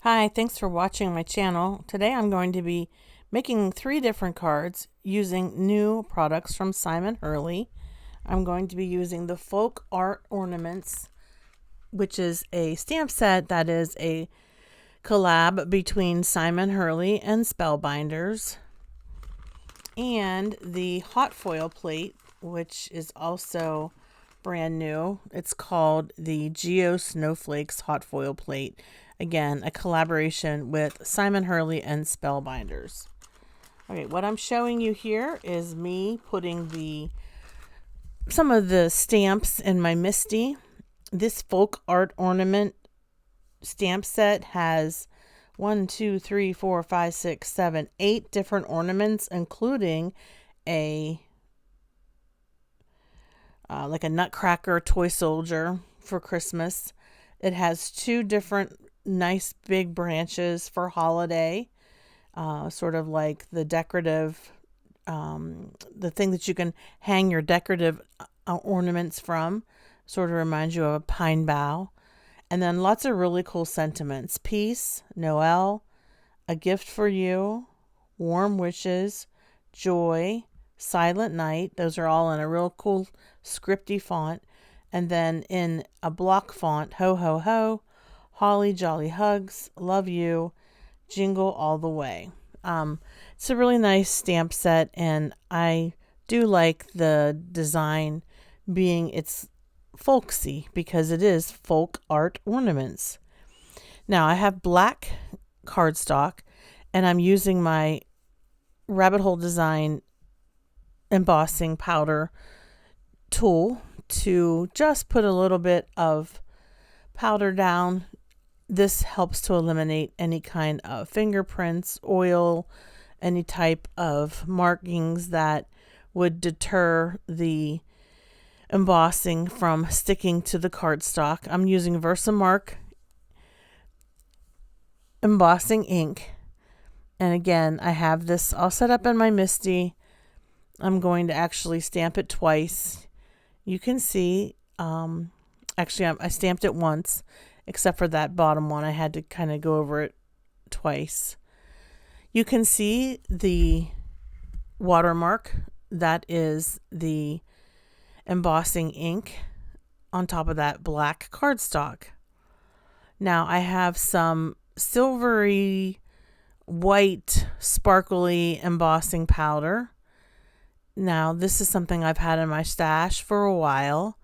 Hi, thanks for watching my channel. Today I'm going to be making 3 different cards using new products from Simon Hurley. I'm going to be using the Folk Art Ornaments, which is a stamp set that is a collab between Simon Hurley and Spellbinders, and the hot foil plate, which is also brand new. It's called the Geo Snowflakes hot foil plate. Again, a collaboration with Simon Hurley and Spellbinders. Okay, what I'm showing you here is me putting some of the stamps in my Misty. This folk art ornament stamp set has 8 different ornaments, including a like a nutcracker toy soldier for Christmas. It has 2 different nice big branches for holiday, sort of like the decorative, the thing that you can hang your decorative ornaments from. Sort of reminds you of a pine bough. And then lots of really cool sentiments: peace, Noel, a gift for you, warm wishes, joy, silent night. Those are all in a real cool scripty font. And then in a block font, ho ho ho, holly jolly hugs, love you, jingle all the way. It's a really nice stamp set, and I do like the design being it's folksy because it is folk art ornaments. Now I have black cardstock, and I'm using my rabbit hole design embossing powder tool to just put a little bit of powder down. This helps to eliminate any kind of fingerprints, oil, any type of markings that would deter the embossing from sticking to the cardstock. I'm using Versamark embossing ink. And again, I have this all set up in my Misty. I'm going to actually stamp it twice. You can see, actually I stamped it once, except for that bottom one. I had to kind of go over it twice. You can see the watermark. That is the embossing ink on top of that black cardstock. Now I have some silvery white sparkly embossing powder. Now this is something I've had in my stash for a while.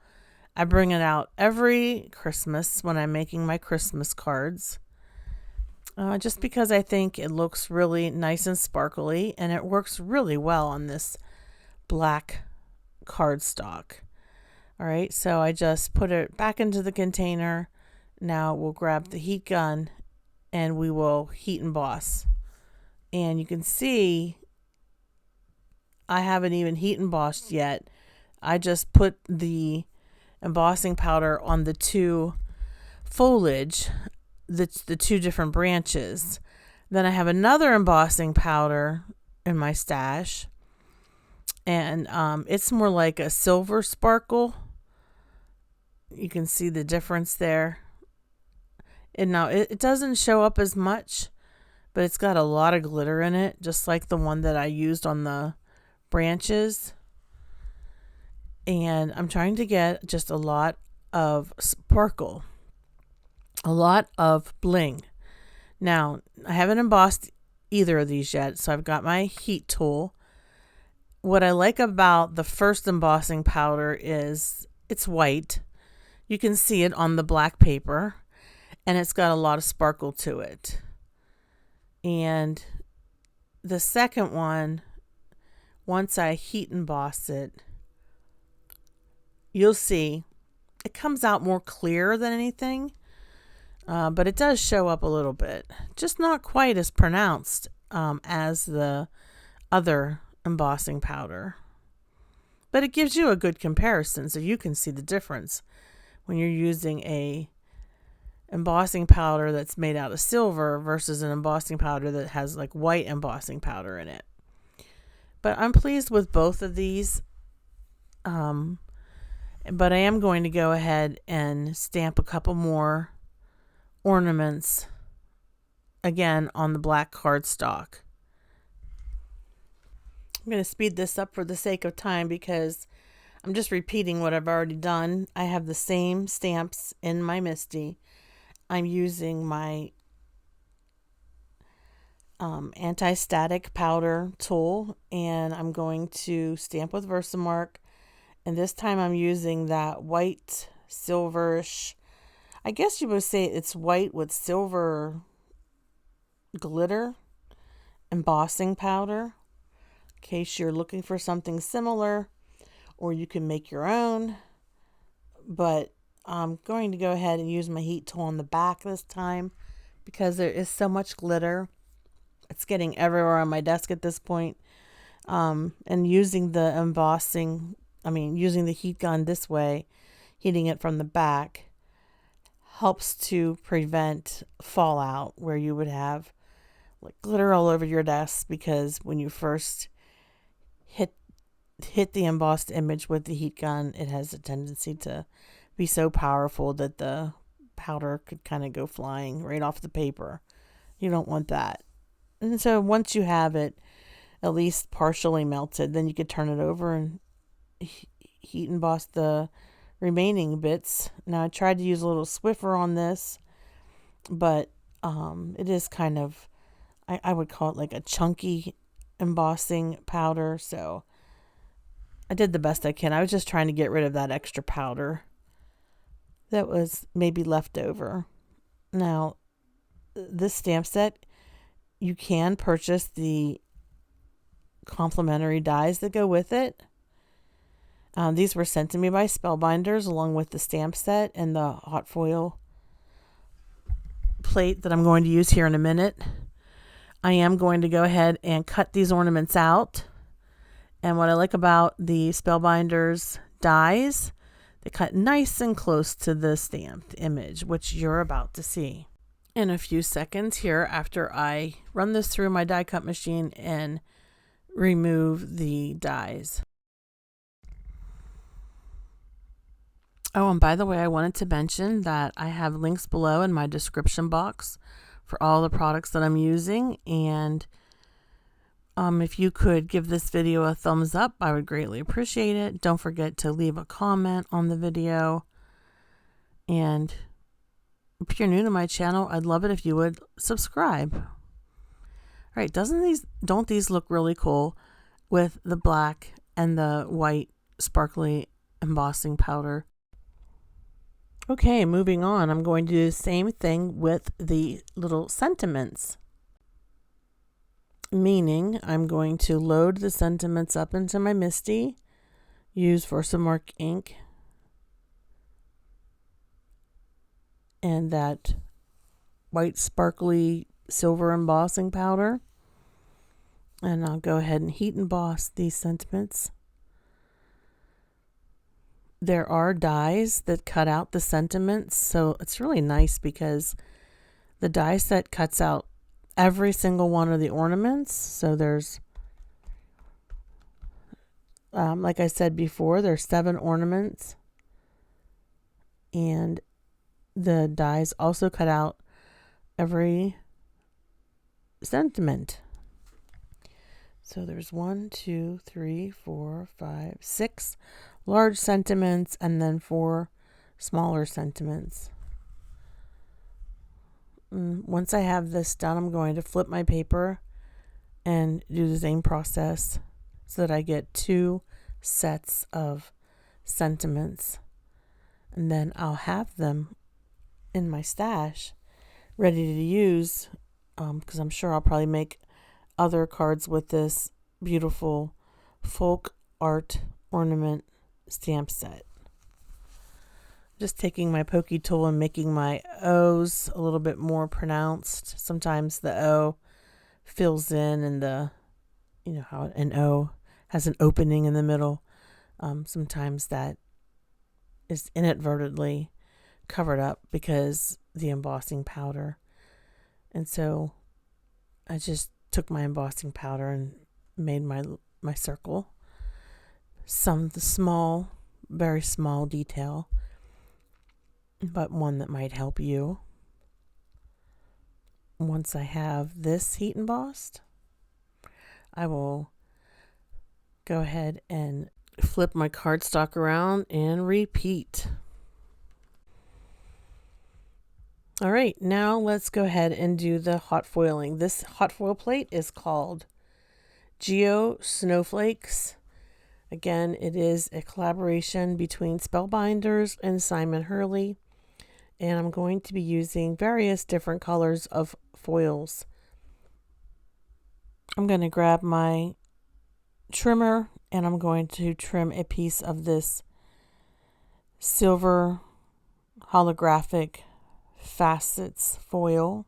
I bring it out every Christmas when I'm making my Christmas cards, just because I think it looks really nice and sparkly, and it works really well on this black cardstock. All right, so I just put it back into the container. Now we'll grab the heat gun and we will heat emboss. And you can see I haven't even heat embossed yet. I just put the embossing powder on the 2 foliage, the 2 different branches. Then I have another embossing powder in my stash, and it's more like a silver sparkle. You can see the difference there. And now it doesn't show up as much, but it's got a lot of glitter in it, just like the one that I used on the branches. And I'm trying to get just a lot of sparkle, a lot of bling. Now, I haven't embossed either of these yet, so I've got my heat tool. What I like about the first embossing powder is it's white. You can see it on the black paper, and it's got a lot of sparkle to it. And the second one, once I heat emboss it, you'll see it comes out more clear than anything, but it does show up a little bit. Just not quite as pronounced as the other embossing powder. But it gives you a good comparison, so you can see the difference when you're using a embossing powder that's made out of silver versus an embossing powder that has like white embossing powder in it. But I'm pleased with both of these. But I am going to go ahead and stamp a couple more ornaments again on the black cardstock. I'm going to speed this up for the sake of time because I'm just repeating what I've already done. I have the same stamps in my MISTI. I'm using my anti-static powder tool, and I'm going to stamp with Versamark. And this time I'm using that white silverish, I guess you would say it's white with silver glitter embossing powder, in case you're looking for something similar, or you can make your own. But I'm going to go ahead and use my heat tool on the back this time because there is so much glitter. It's getting everywhere on my desk at this point. And using the using the heat gun this way, heating it from the back, helps to prevent fallout where you would have like glitter all over your desk, because when you first hit the embossed image with the heat gun, it has a tendency to be so powerful that the powder could kind of go flying right off the paper. You don't want that. And so once you have it at least partially melted, then you could turn it over and heat emboss the remaining bits. Now I tried to use a little Swiffer on this, but it is kind of, I would call it like a chunky embossing powder. So I did the best I can. I was just trying to get rid of that extra powder that was maybe left over. Now, this stamp set, you can purchase the complimentary dies that go with it. These were sent to me by Spellbinders along with the stamp set and the hot foil plate that I'm going to use here in a minute. I am going to go ahead and cut these ornaments out. And what I like about the Spellbinders dies, they cut nice and close to the stamped image, which you're about to see in a few seconds here after I run this through my die cut machine and remove the dies. Oh, and by the way, I wanted to mention that I have links below in my description box for all the products that I'm using, and if you could give this video a thumbs up, I would greatly appreciate it. Don't forget to leave a comment on the video, and if you're new to my channel, I'd love it if you would subscribe. All right, don't these look really cool with the black and the white sparkly embossing powder? Okay, moving on. I'm going to do the same thing with the little sentiments. Meaning I'm going to load the sentiments up into my MISTI, use Versamark ink, and that white sparkly silver embossing powder, and I'll go ahead and heat emboss these sentiments. There are dies that cut out the sentiments, so it's really nice because the die set cuts out every single one of the ornaments. So there's, like I said before, there's 7 ornaments, and the dies also cut out every sentiment. So there's 1, 2, 3, 4, 5, 6 large sentiments, and then 4 smaller sentiments. Once I have this done, I'm going to flip my paper and do the same process so that I get 2 sets of sentiments, and then I'll have them in my stash ready to use, because I'm sure I'll probably make other cards with this beautiful folk art ornament stamp set. Just taking my pokey tool and making my O's a little bit more pronounced. Sometimes the O fills in, and you know how an O has an opening in the middle. Sometimes that is inadvertently covered up because the embossing powder. And so I just took my embossing powder and made my circle. The small, very small detail, but one that might help you. once I have this heat embossed, I will go ahead and flip my cardstock around and repeat. All right, now let's go ahead and do the hot foiling. This hot foil plate is called Geo Snowflakes. Again, it is a collaboration between Spellbinders and Simon Hurley. And I'm going to be using various different colors of foils. I'm going to grab my trimmer and I'm going to trim a piece of this silver holographic facets foil.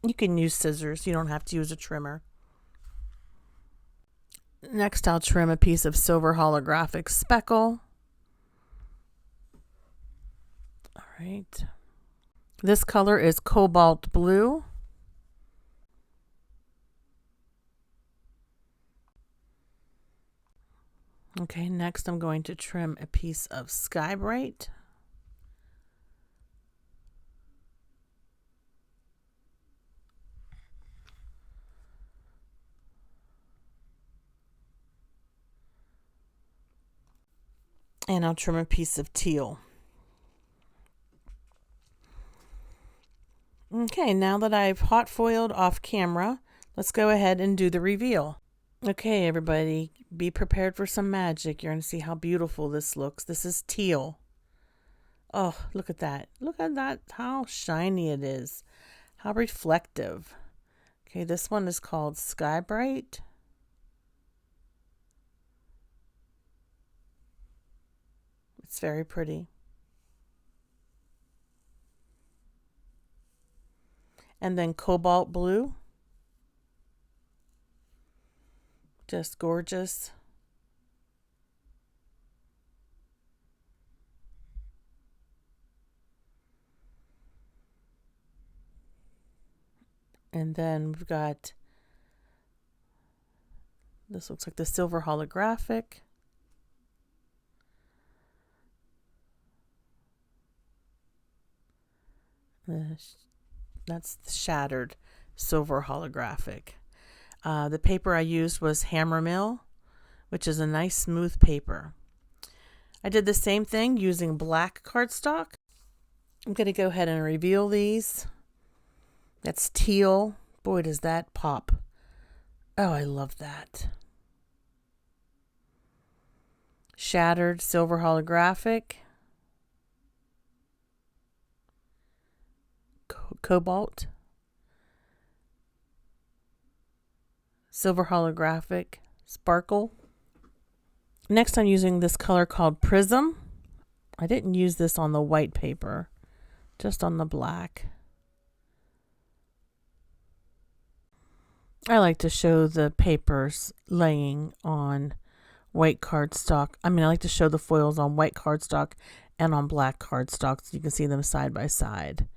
You can use scissors, you don't have to use a trimmer. Next, I'll trim a piece of silver holographic speckle. All right. This color is cobalt blue. Okay, next I'm going to trim a piece of sky bright. And I'll trim a piece of teal. Okay, now that I've hot foiled off camera, let's go ahead and do the reveal. Okay, everybody, be prepared for some magic. You're going to see how beautiful this looks. This is teal. Oh, look at that. Look at that, how shiny it is. How reflective. Okay, this one is called Sky Bright. It's very pretty. And then cobalt blue. Just gorgeous. And then we've got, this looks like the silver holographic. That's the shattered silver holographic. The paper I used was Hammer Mill, which is a nice smooth paper. I did the same thing using black cardstock. I'm going to go ahead and reveal these. That's teal. Boy, does that pop. Oh, I love that. Shattered silver holographic. Cobalt. Silver holographic. Sparkle. Next, I'm using this color called Prism. I didn't use this on the white paper, just on the black. I like to show the papers laying on white cardstock. I like to show the foils on white cardstock and on black cardstock so you can see them side by side.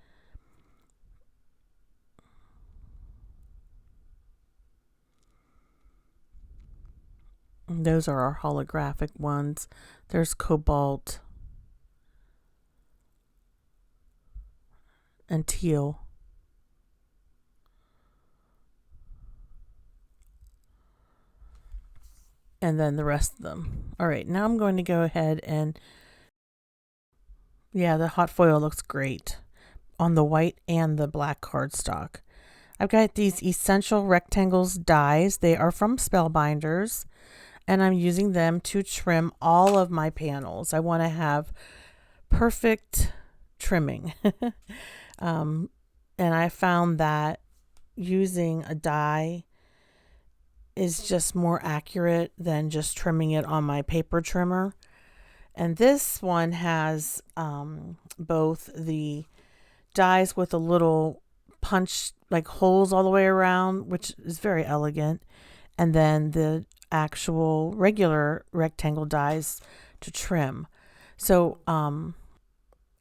And those are our holographic ones. There's cobalt and teal. And then the rest of them. All right, now I'm going to go ahead and, yeah, the hot foil looks great on the white and the black cardstock. I've got these Essential Rectangles dies. They are from Spellbinders, and I'm using them to trim all of my panels. I want to have perfect trimming. And I found that using a die is just more accurate than just trimming it on my paper trimmer. And this one has both the dies with a little punch, like holes all the way around, which is very elegant, and then the actual regular rectangle dies to trim. So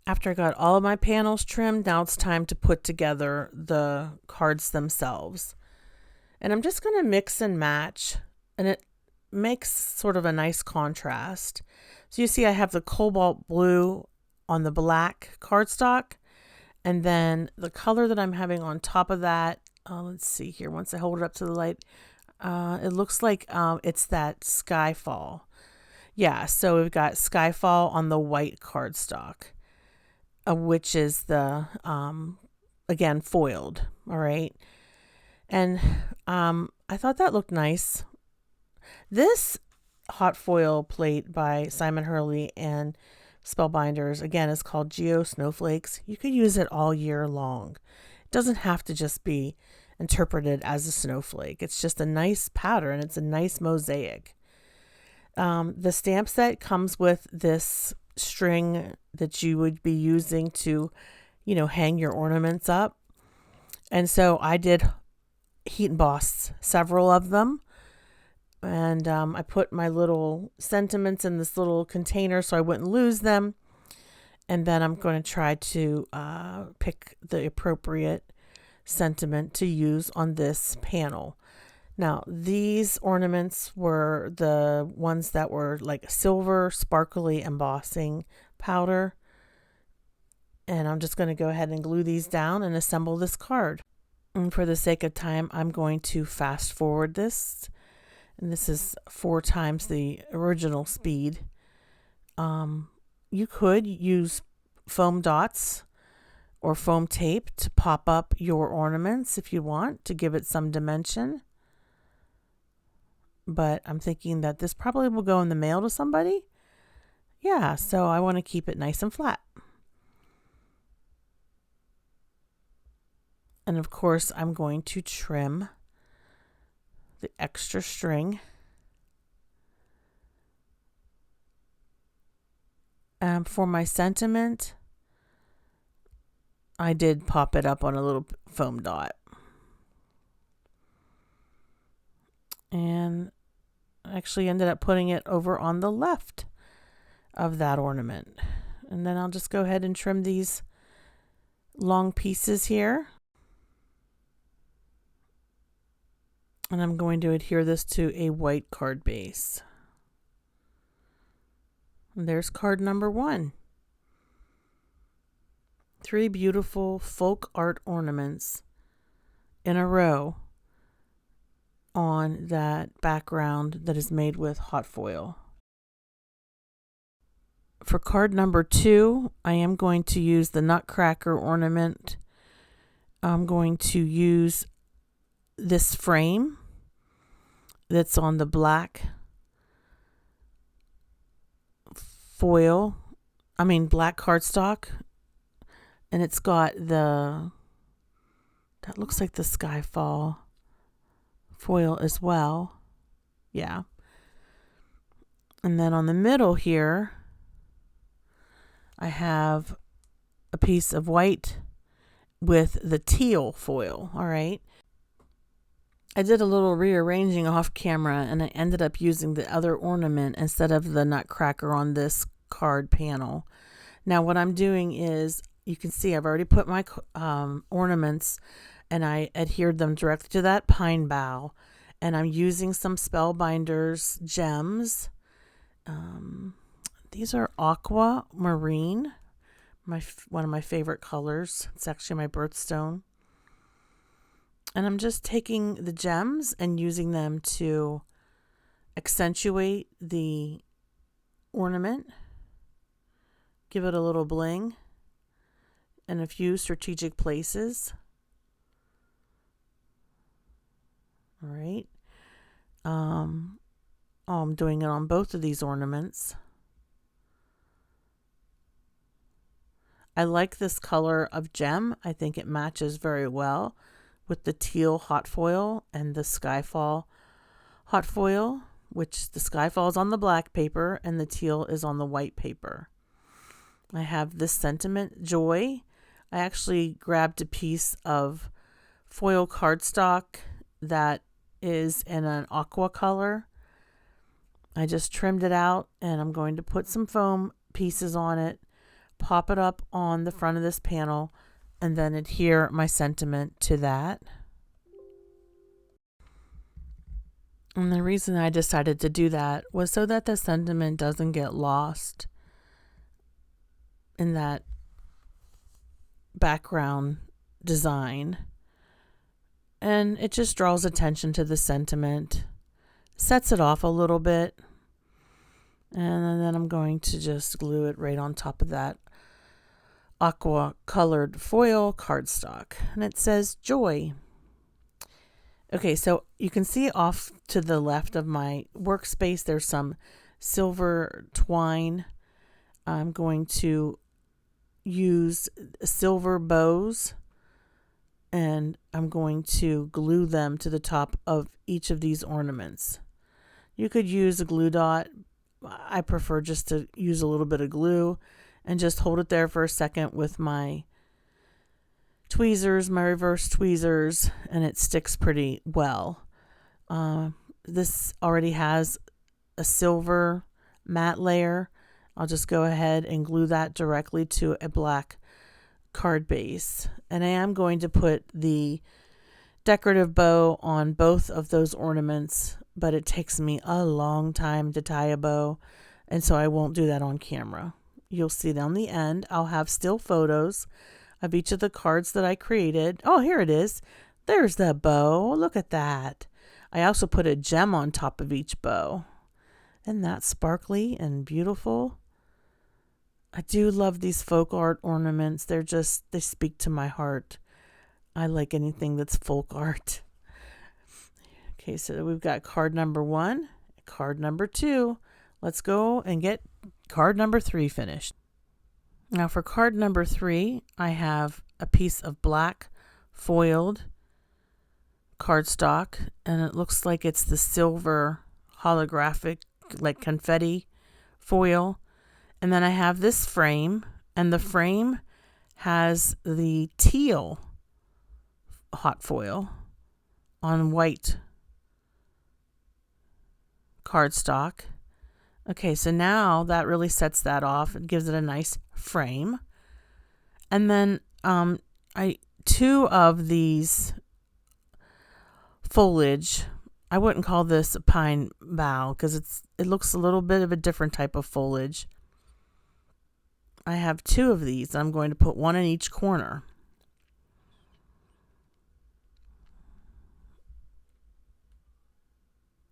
after I got all of my panels trimmed, now it's time to put together the cards themselves. And I'm just going to mix and match, and it makes sort of a nice contrast. So you see I have the cobalt blue on the black cardstock, And then the color that I'm having on top of that, let's see here, once I hold it up to the light, it looks like it's that Skyfall. Yeah, so we've got Skyfall on the white cardstock, which is the, again, foiled, all right? And I thought that looked nice. This hot foil plate by Simon Hurley and Spellbinders, again, is called Geo Snowflakes. You could use it all year long. It doesn't have to just be interpreted as a snowflake. It's just a nice pattern. It's a nice mosaic. The stamp set comes with this string that you would be using to, hang your ornaments up. And so I did heat emboss several of them. And I put my little sentiments in this little container so I wouldn't lose them. And then I'm going to try to pick the appropriate sentiment to use on this panel. Now, these ornaments were the ones that were like silver sparkly embossing powder. And I'm just going to go ahead and glue these down and assemble this card. And for the sake of time, I'm going to fast forward this. And this is 4 times the original speed. You could use foam dots or foam tape to pop up your ornaments if you want to give it some dimension. But I'm thinking that this probably will go in the mail to somebody. Yeah, so I want to keep it nice and flat. And of course, I'm going to trim the extra string. For my sentiment, I did pop it up on a little foam dot. And actually ended up putting it over on the left of that ornament. And then I'll just go ahead and trim these long pieces here. And I'm going to adhere this to a white card base. And there's card number 1. 3 beautiful folk art ornaments in a row on that background that is made with hot foil. For card number 2, I am going to use the Nutcracker ornament. I'm going to use this frame that's on the black black cardstock, and it's got that looks like the Skyfall foil as well. Yeah. And then on the middle here, I have a piece of white with the teal foil. All right. I did a little rearranging off camera and I ended up using the other ornament instead of the Nutcracker on this card panel. Now what I'm doing is, you can see I've already put my ornaments and I adhered them directly to that pine bough, and I'm using some Spellbinders gems. These are aqua marine, one of my favorite colors. It's actually my birthstone. And I'm just taking the gems and using them to accentuate the ornament, give it a little bling in a few strategic places. All right. I'm doing it on both of these ornaments. I like this color of gem. I think it matches very well with the teal hot foil and the Skyfall hot foil, which the Skyfall is on the black paper and the teal is on the white paper. I have this sentiment, joy. I actually grabbed a piece of foil cardstock that is in an aqua color. I just trimmed it out and I'm going to put some foam pieces on it, pop it up on the front of this panel, and then adhere my sentiment to that. And the reason I decided to do that was so that the sentiment doesn't get lost in that background design, and it just draws attention to the sentiment, sets it off a little bit, and then I'm going to just glue it right on top of that aqua colored foil cardstock, and it says joy. Okay, so you can see off to the left of my workspace there's some silver twine. I'm going to use silver bows, and I'm going to glue them to the top of each of these ornaments. You could use a glue dot. I prefer just to use a little bit of glue and just hold it there for a second with my tweezers, my reverse tweezers, and it sticks pretty well. This already has a silver matte layer. I'll just go ahead and glue that directly to a black card base. And I am going to put the decorative bow on both of those ornaments, but it takes me a long time to tie a bow, and so I won't do that on camera. You'll see down the end, I'll have still photos of each of the cards that I created. Oh, here it is. There's the bow. Look at that. I also put a gem on top of each bow. Isn't that sparkly and beautiful? I do love these folk art ornaments. They speak to my heart. I like anything that's folk art. Okay, so we've got card number 1, card number 2. Let's go and get card number 3 finished. Now for card number 3, I have a piece of black foiled cardstock, and it looks like it's the silver holographic, like confetti foil. And then I have this frame, and the frame has the teal hot foil on white cardstock. Okay, so now that really sets that off. It gives it a nice frame. And then two of these foliage, I wouldn't call this a pine bough because it looks a little bit of a different type of foliage. I have 2 of these. I'm going to put one in each corner.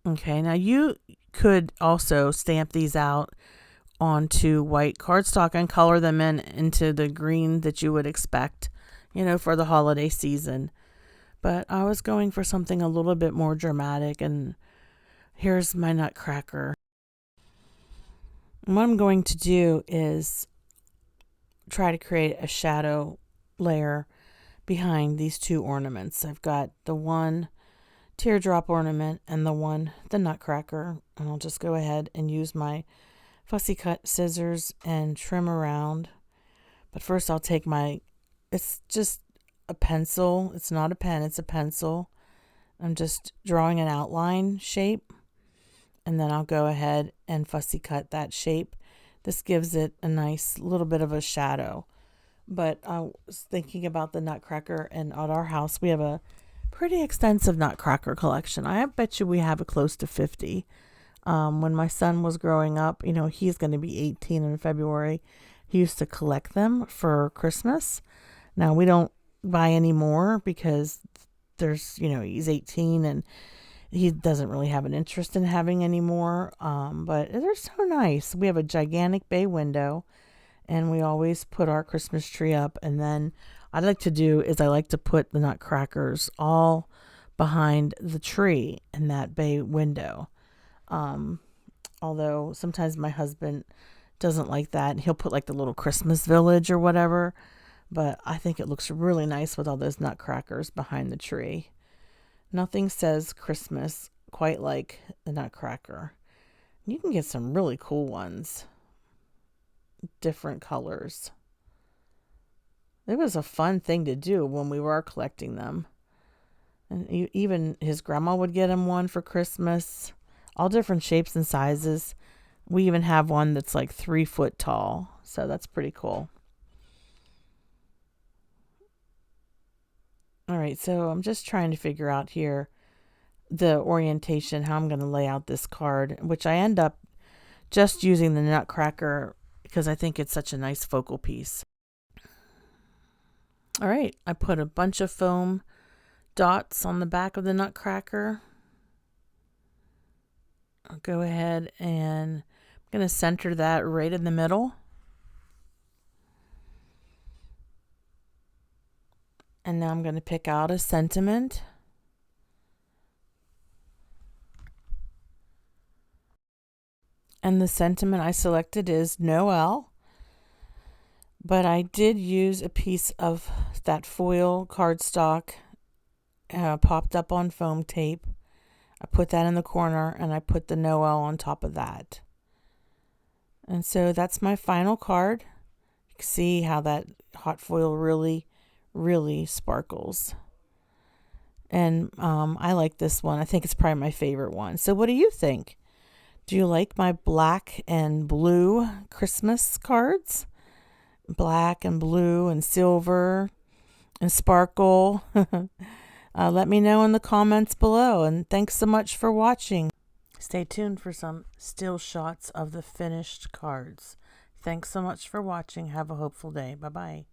Okay, now you could also stamp these out onto white cardstock and color them into the green that you would expect, for the holiday season. But I was going for something a little bit more dramatic, and here's my nutcracker. And what I'm going to do is try to create a shadow layer behind these 2 ornaments. I've got the one teardrop ornament and the nutcracker, and I'll just go ahead and use my fussy cut scissors and trim around. But first I'll take it's just a pencil. It's not a pen, it's a pencil. I'm just drawing an outline shape, and then I'll go ahead and fussy cut that shape. This gives it a nice little bit of a shadow. But I was thinking about the nutcracker, and at our house we have a pretty extensive nutcracker collection. I bet you we have close to 50. When my son was growing up, he's going to be 18 in February. He used to collect them for Christmas. Now we don't buy any more because he's 18 and he doesn't really have an interest in having any more. But they're so nice. We have a gigantic bay window, and we always put our Christmas tree up. And then I like to put the nutcrackers all behind the tree in that bay window. Although sometimes my husband doesn't like that. He'll put like the little Christmas village or whatever. But I think it looks really nice with all those nutcrackers behind the tree. Nothing says Christmas quite like the nutcracker. You can get some really cool ones. Different colors. It was a fun thing to do when we were collecting them. And even his grandma would get him one for Christmas. All different shapes and sizes. We even have one that's like 3 foot tall. So that's pretty cool. All right, so I'm just trying to figure out here the orientation, how I'm going to lay out this card, which I end up just using the nutcracker because I think it's such a nice focal piece. All right, I put a bunch of foam dots on the back of the Nutcracker. I'll go ahead and I'm going to center that right in the middle. And now I'm going to pick out a sentiment. And the sentiment I selected is Noel. But I did use a piece of that foil cardstock popped up on foam tape. I put that in the corner and I put the Noel on top of that. And so that's my final card. You can see how that hot foil really sparkles. And I like this one. I think it's probably my favorite one. So what do you think? Do you like my black and blue Christmas cards? Black and blue and silver and sparkle. Let me know in the comments below. And thanks so much for watching. Stay tuned for some still shots of the finished cards. Thanks so much for watching. Have a hopeful day. Bye-bye.